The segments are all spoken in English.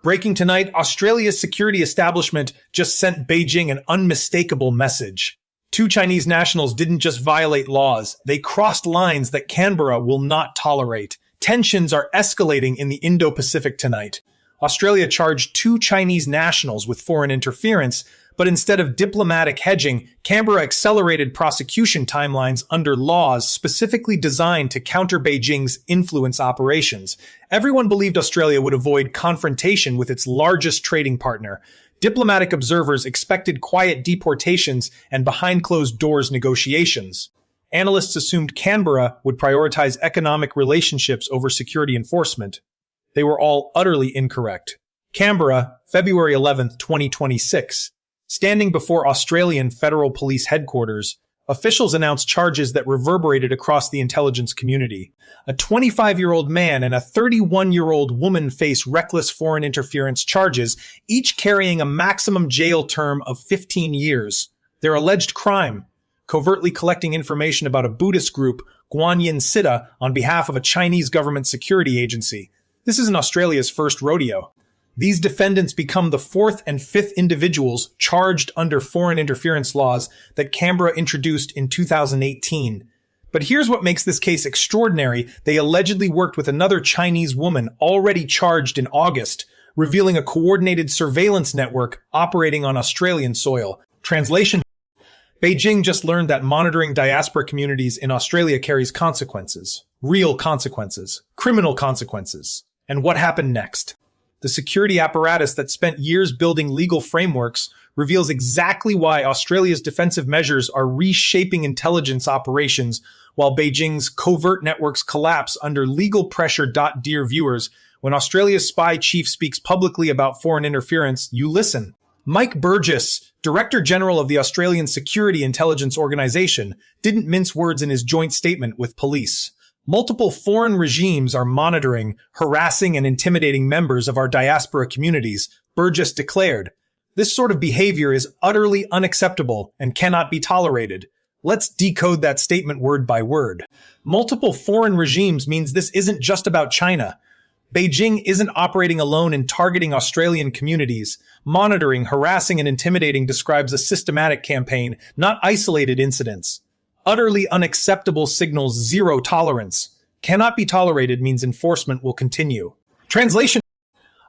Breaking tonight, Australia's security establishment just sent Beijing an unmistakable message. Two Chinese nationals didn't just violate laws, they crossed lines that Canberra will not tolerate. Tensions are escalating in the Indo-Pacific tonight. Australia charged two Chinese nationals with foreign interference, but instead of diplomatic hedging, Canberra accelerated prosecution timelines under laws specifically designed to counter Beijing's influence operations. Everyone believed Australia would avoid confrontation with its largest trading partner. Diplomatic observers expected quiet deportations and behind-closed-doors negotiations. Analysts assumed Canberra would prioritize economic relationships over security enforcement. They were all utterly incorrect. Canberra, February 11, 2026. Standing before Australian Federal Police Headquarters, officials announced charges that reverberated across the intelligence community. A 25-year-old man and a 31-year-old woman face reckless foreign interference charges, each carrying a maximum jail term of 15 years. Their alleged crime: covertly collecting information about a Buddhist group, Guan Citta, on behalf of a Chinese government security agency. This isn't Australia's first rodeo. These defendants become the fourth and fifth individuals charged under foreign interference laws that Canberra introduced in 2018. But here's what makes this case extraordinary. They allegedly worked with another Chinese woman already charged in August, revealing a coordinated surveillance network operating on Australian soil. Translation: Beijing just learned that monitoring diaspora communities in Australia carries consequences. Real consequences. Criminal consequences. And what happened next? The security apparatus that spent years building legal frameworks reveals exactly why Australia's defensive measures are reshaping intelligence operations while Beijing's covert networks collapse under legal pressure. Dear viewers, when Australia's spy chief speaks publicly about foreign interference, you listen. Mike Burgess, Director General of the Australian Security Intelligence Organisation, didn't mince words in his joint statement with police. Multiple foreign regimes are monitoring, harassing, and intimidating members of our diaspora communities, Burgess declared. This sort of behavior is utterly unacceptable and cannot be tolerated. Let's decode that statement word by word. Multiple foreign regimes means this isn't just about China. Beijing isn't operating alone in targeting Australian communities. Monitoring, harassing, and intimidating describes a systematic campaign, not isolated incidents. Utterly unacceptable signals zero tolerance. Cannot be tolerated means enforcement will continue. Translation: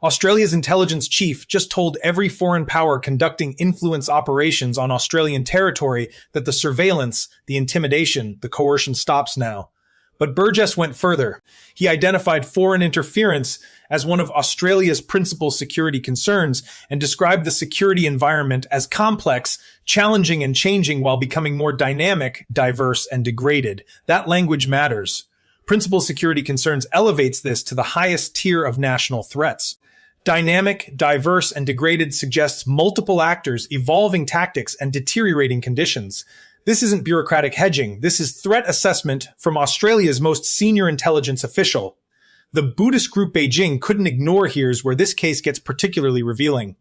Australia's intelligence chief just told every foreign power conducting influence operations on Australian territory that the surveillance, the intimidation, the coercion stops now. But Burgess went further. He identified foreign interference as one of Australia's principal security concerns and described the security environment as complex, challenging, and changing while becoming more dynamic, diverse, and degraded. That language matters. Principal security concerns elevates this to the highest tier of national threats. Dynamic, diverse, and degraded suggests multiple actors, evolving tactics, and deteriorating conditions. This isn't bureaucratic hedging. This is threat assessment from Australia's most senior intelligence official. The Buddhist group Beijing couldn't ignore here's where this case gets particularly revealing.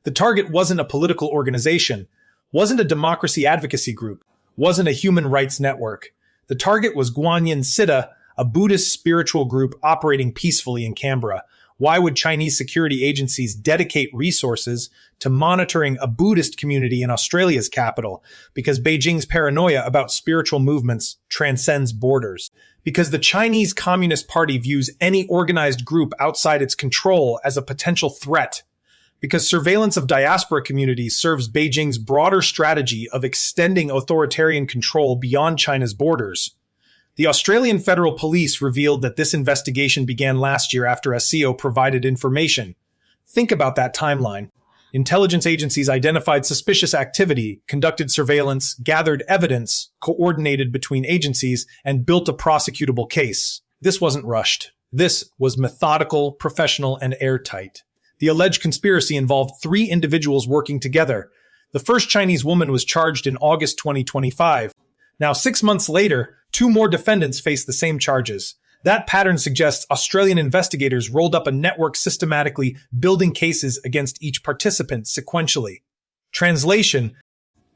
The target wasn't a political organization, wasn't a democracy advocacy group, wasn't a human rights network. The target was Guan Citta, a Buddhist spiritual group operating peacefully in Canberra. Why would Chinese security agencies dedicate resources to monitoring a Buddhist community in Australia's capital? Because Beijing's paranoia about spiritual movements transcends borders. Because the Chinese Communist Party views any organized group outside its control as a potential threat. Because surveillance of diaspora communities serves Beijing's broader strategy of extending authoritarian control beyond China's borders. The Australian Federal Police revealed that this investigation began last year after ASIO provided information. Think about that timeline. Intelligence agencies identified suspicious activity, conducted surveillance, gathered evidence, coordinated between agencies, and built a prosecutable case. This wasn't rushed. This was methodical, professional, and airtight. The alleged conspiracy involved 3 individuals working together. The first Chinese woman was charged in August 2025. Now, 6 months later, 2 more defendants face the same charges. That pattern suggests Australian investigators rolled up a network systematically building cases against each participant sequentially. Translation: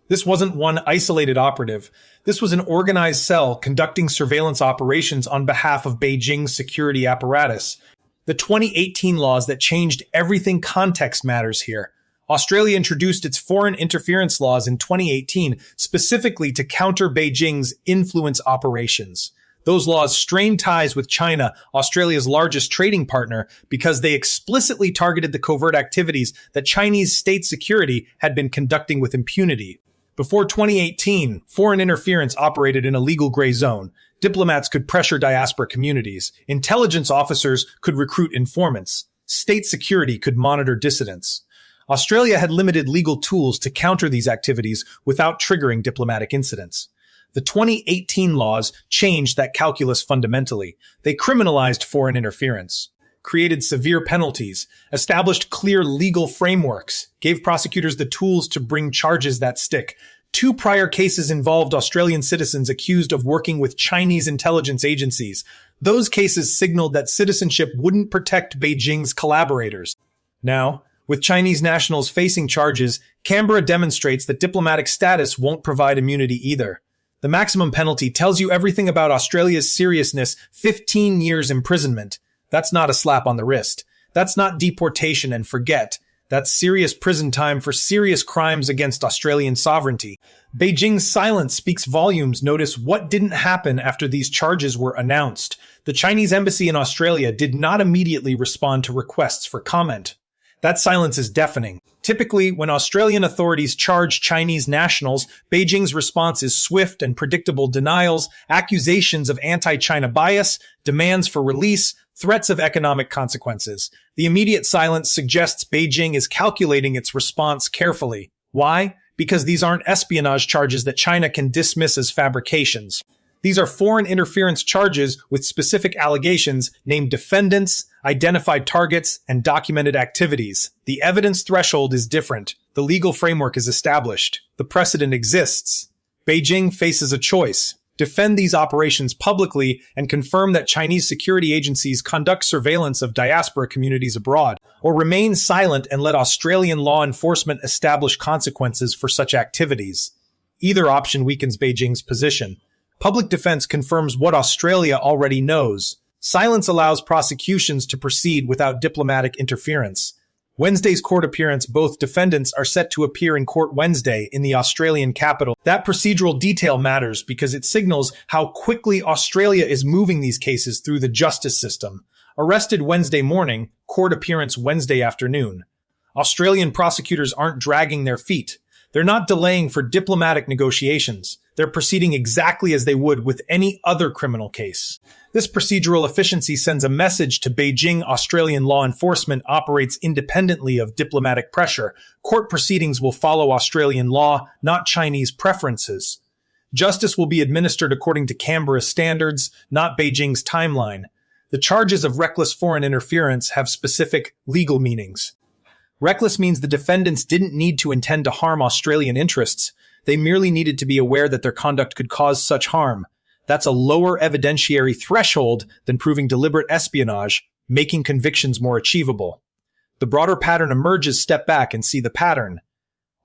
this wasn't one isolated operative. This was an organized cell conducting surveillance operations on behalf of Beijing's security apparatus. The 2018 laws that changed everything. Context matters here. Australia introduced its foreign interference laws in 2018 specifically to counter Beijing's influence operations. Those laws strained ties with China, Australia's largest trading partner, because they explicitly targeted the covert activities that Chinese state security had been conducting with impunity. Before 2018, foreign interference operated in a legal gray zone. Diplomats could pressure diaspora communities. Intelligence officers could recruit informants. State security could monitor dissidents. Australia had limited legal tools to counter these activities without triggering diplomatic incidents. The 2018 laws changed that calculus fundamentally. They criminalized foreign interference, created severe penalties, established clear legal frameworks, gave prosecutors the tools to bring charges that stick. 2 prior cases involved Australian citizens accused of working with Chinese intelligence agencies. Those cases signaled that citizenship wouldn't protect Beijing's collaborators. Now, with Chinese nationals facing charges, Canberra demonstrates that diplomatic status won't provide immunity either. The maximum penalty tells you everything about Australia's seriousness: 15 years imprisonment. That's not a slap on the wrist. That's not deportation and forget. That's serious prison time for serious crimes against Australian sovereignty. Beijing's silence speaks volumes. Notice what didn't happen after these charges were announced. The Chinese embassy in Australia did not immediately respond to requests for comment. That silence is deafening. Typically, when Australian authorities charge Chinese nationals, Beijing's response is swift and predictable denials, accusations of anti-China bias, demands for release, threats of economic consequences. The immediate silence suggests Beijing is calculating its response carefully. Why? Because these aren't espionage charges that China can dismiss as fabrications. These are foreign interference charges with specific allegations, named defendants, identified targets, and documented activities. The evidence threshold is different. The legal framework is established. The precedent exists. Beijing faces a choice: defend these operations publicly and confirm that Chinese security agencies conduct surveillance of diaspora communities abroad, or remain silent and let Australian law enforcement establish consequences for such activities. Either option weakens Beijing's position. Public defense confirms what Australia already knows. Silence allows prosecutions to proceed without diplomatic interference. Wednesday's court appearance: both defendants are set to appear in court Wednesday in the Australian capital. That procedural detail matters because it signals how quickly Australia is moving these cases through the justice system. Arrested Wednesday morning, court appearance Wednesday afternoon. Australian prosecutors aren't dragging their feet. They're not delaying for diplomatic negotiations. They're proceeding exactly as they would with any other criminal case. This procedural efficiency sends a message to Beijing: Australian law enforcement operates independently of diplomatic pressure. Court proceedings will follow Australian law, not Chinese preferences. Justice will be administered according to Canberra standards, not Beijing's timeline. The charges of reckless foreign interference have specific legal meanings. Reckless means the defendants didn't need to intend to harm Australian interests. They merely needed to be aware that their conduct could cause such harm. That's a lower evidentiary threshold than proving deliberate espionage, making convictions more achievable. The broader pattern emerges. Step back and see the pattern.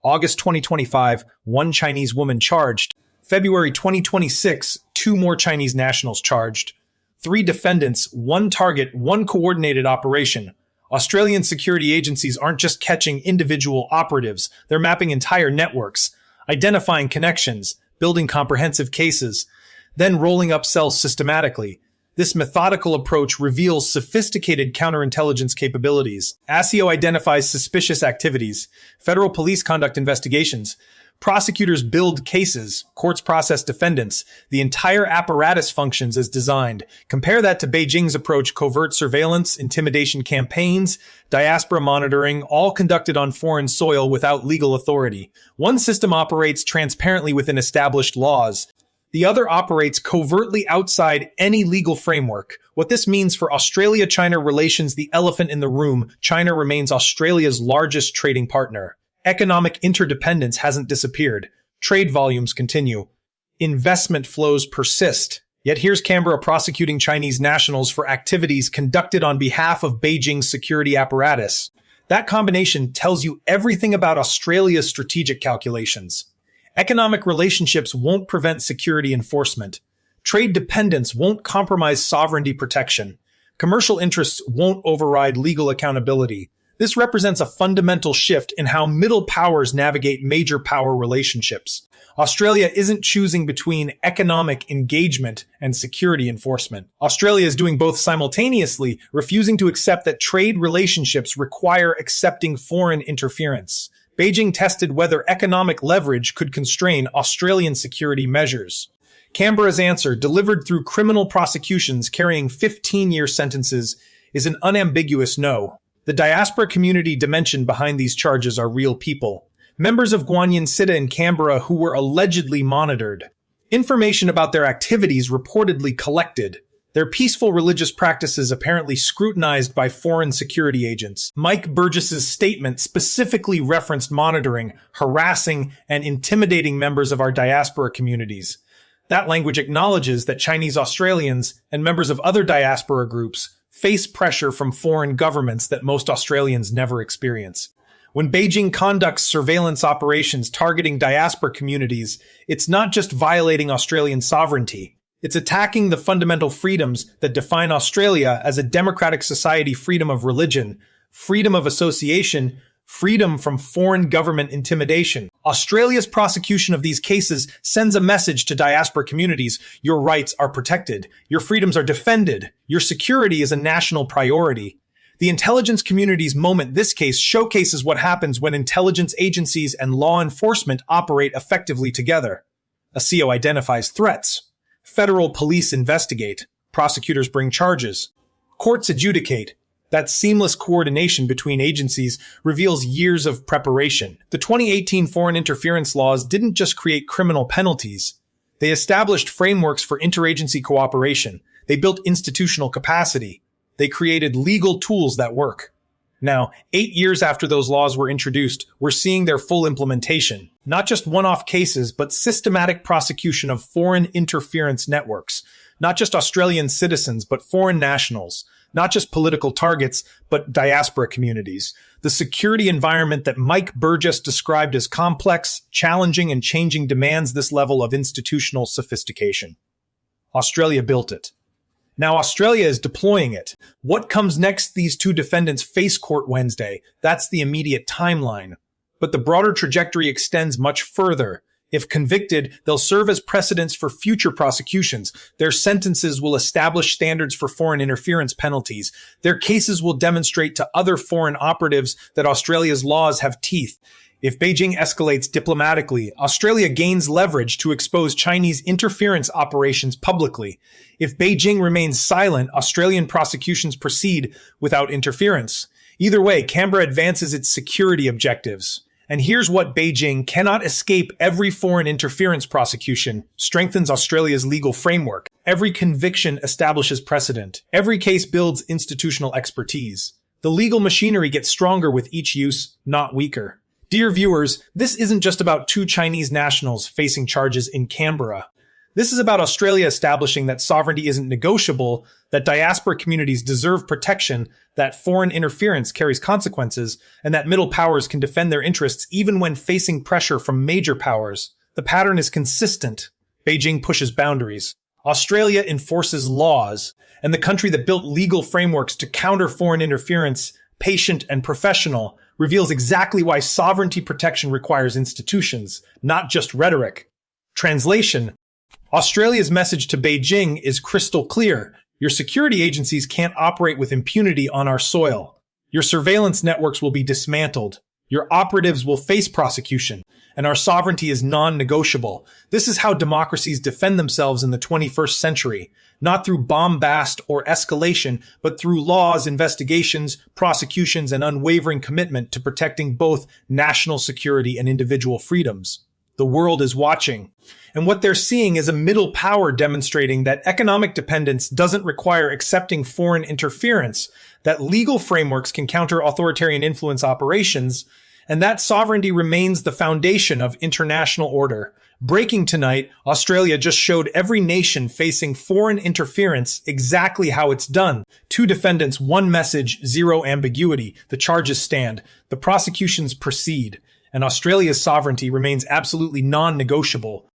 August 2025, 1 Chinese woman charged. February 2026, 2 more Chinese nationals charged. 3 defendants, 1 target, 1 coordinated operation. Australian security agencies aren't just catching individual operatives, they're mapping entire networks, identifying connections, building comprehensive cases, then rolling up cells systematically. This methodical approach reveals sophisticated counterintelligence capabilities. ASIO identifies suspicious activities. Federal police conduct investigations. Prosecutors build cases. Courts process defendants. The entire apparatus functions as designed. Compare that to Beijing's approach: covert surveillance, intimidation campaigns, diaspora monitoring, all conducted on foreign soil without legal authority. One system operates transparently within established laws. The other operates covertly outside any legal framework. What this means for Australia-China relations: the elephant in the room, China remains Australia's largest trading partner. Economic interdependence hasn't disappeared. Trade volumes continue. Investment flows persist. Yet here's Canberra prosecuting Chinese nationals for activities conducted on behalf of Beijing's security apparatus. That combination tells you everything about Australia's strategic calculations. Economic relationships won't prevent security enforcement. Trade dependence won't compromise sovereignty protection. Commercial interests won't override legal accountability. This represents a fundamental shift in how middle powers navigate major power relationships. Australia isn't choosing between economic engagement and security enforcement. Australia is doing both simultaneously, refusing to accept that trade relationships require accepting foreign interference. Beijing tested whether economic leverage could constrain Australian security measures. Canberra's answer, delivered through criminal prosecutions carrying 15-year sentences, is an unambiguous no. The diaspora community dimension behind these charges are real people. Members of Guan Citta in Canberra who were allegedly monitored. Information about their activities reportedly collected. Their peaceful religious practices apparently scrutinized by foreign security agents. Mike Burgess's statement specifically referenced monitoring, harassing, and intimidating members of our diaspora communities. That language acknowledges that Chinese Australians and members of other diaspora groups face pressure from foreign governments that most Australians never experience. When Beijing conducts surveillance operations targeting diaspora communities, it's not just violating Australian sovereignty. It's attacking the fundamental freedoms that define Australia as a democratic society: freedom of religion, freedom of association, freedom from foreign government intimidation. Australia's prosecution of these cases sends a message to diaspora communities: your rights are protected, your freedoms are defended, your security is a national priority. The intelligence community's moment this case showcases what happens when intelligence agencies and law enforcement operate effectively together. ASIO identifies threats. Federal police investigate. Prosecutors bring charges. Courts adjudicate. That seamless coordination between agencies reveals years of preparation. The 2018 foreign interference laws didn't just create criminal penalties. They established frameworks for interagency cooperation. They built institutional capacity. They created legal tools that work. Now, 8 years after those laws were introduced, we're seeing their full implementation. Not just one-off cases, but systematic prosecution of foreign interference networks. Not just Australian citizens, but foreign nationals. Not just political targets, but diaspora communities. The security environment that Mike Burgess described as complex, challenging, and changing demands this level of institutional sophistication. Australia built it. Now Australia is deploying it. What comes next? These two defendants face court Wednesday. That's the immediate timeline. But the broader trajectory extends much further. If convicted, they'll serve as precedents for future prosecutions. Their sentences will establish standards for foreign interference penalties. Their cases will demonstrate to other foreign operatives that Australia's laws have teeth. If Beijing escalates diplomatically, Australia gains leverage to expose Chinese interference operations publicly. If Beijing remains silent, Australian prosecutions proceed without interference. Either way, Canberra advances its security objectives. And here's what Beijing cannot escape: every foreign interference prosecution strengthens Australia's legal framework. Every conviction establishes precedent. Every case builds institutional expertise. The legal machinery gets stronger with each use, not weaker. Dear viewers, this isn't just about two Chinese nationals facing charges in Canberra. This is about Australia establishing that sovereignty isn't negotiable, that diaspora communities deserve protection, that foreign interference carries consequences, and that middle powers can defend their interests even when facing pressure from major powers. The pattern is consistent. Beijing pushes boundaries. Australia enforces laws, and the country that built legal frameworks to counter foreign interference, patient and professional, reveals exactly why sovereignty protection requires institutions, not just rhetoric. Translation: Australia's message to Beijing is crystal clear. Your security agencies can't operate with impunity on our soil. Your surveillance networks will be dismantled. Your operatives will face prosecution. And our sovereignty is non-negotiable. This is how democracies defend themselves in the 21st century. Not through bombast or escalation, but through laws, investigations, prosecutions, and unwavering commitment to protecting both national security and individual freedoms. The world is watching. And what they're seeing is a middle power demonstrating that economic dependence doesn't require accepting foreign interference, that legal frameworks can counter authoritarian influence operations, and that sovereignty remains the foundation of international order. Breaking tonight, Australia just showed every nation facing foreign interference exactly how it's done. Two defendants, one message, zero ambiguity. The charges stand. The prosecutions proceed. And Australia's sovereignty remains absolutely non-negotiable.